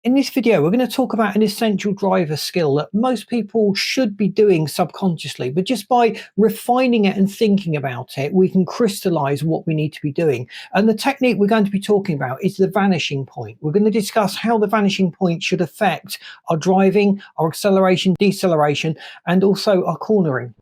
In this video, we're going to talk about an essential driver skill that most people should be doing subconsciously, but just by refining it and thinking about it, we can crystallize what we need to be doing. And the technique we're going to be talking about is the vanishing point. We're going to discuss how the vanishing point should affect our driving, our acceleration, deceleration, and also our cornering.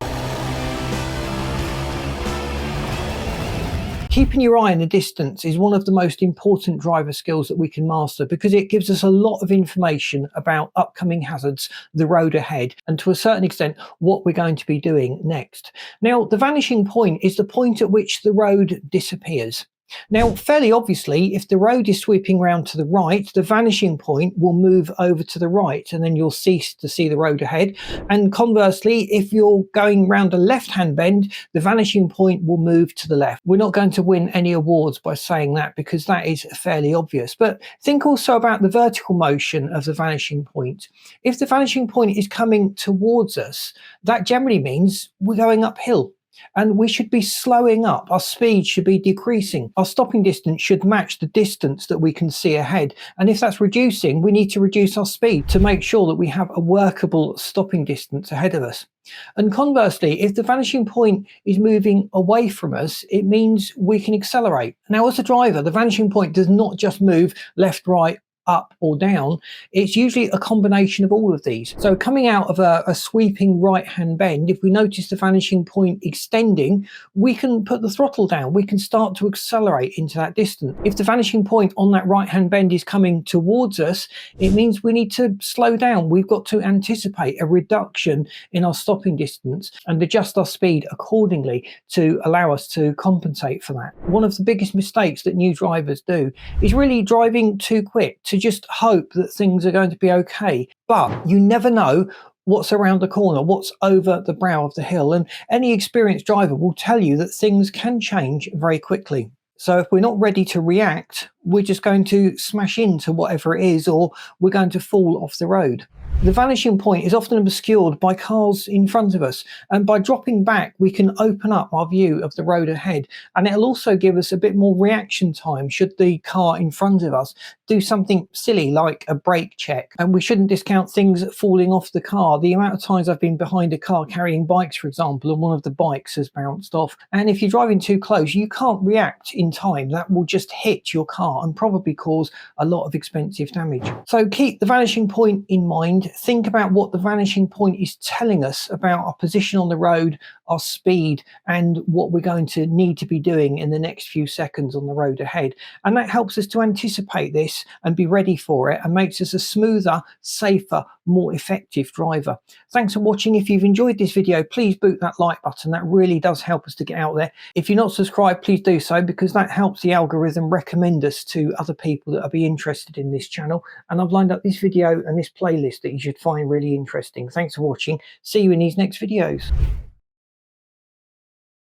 Keeping your eye in the distance is one of the most important driver skills that we can master because it gives us a lot of information about upcoming hazards, the road ahead, and to a certain extent, what we're going to be doing next. Now, the vanishing point is the point at which the road disappears. Now, fairly obviously, if the road is sweeping round to the right, the vanishing point will move over to the right and then you'll cease to see the road ahead. And conversely, if you're going round a left-hand bend, the vanishing point will move to the left. We're not going to win any awards by saying that because that is fairly obvious. But think also about the vertical motion of the vanishing point. If the vanishing point is coming towards us, that generally means we're going uphill. And we should be slowing up. Our speed should be decreasing. Our stopping distance should match the distance that we can see ahead. And if that's reducing, we need to reduce our speed to make sure that we have a workable stopping distance ahead of us. And conversely, if the vanishing point is moving away from us, it means we can accelerate. Now, as a driver, the vanishing point does not just move left, right, up or down. It's usually a combination of all of these. So coming out of a sweeping right hand bend, if we notice the vanishing point extending, we can put the throttle down. We can start to accelerate into that distance. If the vanishing point on that right hand bend is coming towards us, it means we need to slow down. We've got to anticipate a reduction in our stopping distance and adjust our speed accordingly to allow us to compensate for that. One of the biggest mistakes that new drivers do is really driving too quick, to just hope that things are going to be okay. But you never know what's around the corner, what's over the brow of the hill. And any experienced driver will tell you that things can change very quickly. So if we're not ready to react, we're just going to smash into whatever it is, or we're going to fall off the road. The vanishing point is often obscured by cars in front of us, and by dropping back we can open up our view of the road ahead, and it'll also give us a bit more reaction time should the car in front of us do something silly like a brake check. And we shouldn't discount things falling off the car. The amount of times I've been behind a car carrying bikes, for example, and one of the bikes has bounced off, and if you're driving too close you can't react in time. That will just hit your car and probably cause a lot of expensive damage. So keep the vanishing point in mind. Think about what the vanishing point is telling us about our position on the road, our speed, and what we're going to need to be doing in the next few seconds on the road ahead. And that helps us to anticipate this and be ready for it, and makes us a smoother, safer, more effective driver. Thanks for watching. If you've enjoyed this video, please boot that like button. That really does help us to get out there. If you're not subscribed, please do so, because that helps the algorithm recommend us to other people that will be interested in this channel. And I've lined up this video and this playlist that you should find really interesting. Thanks for watching. See you in these next videos.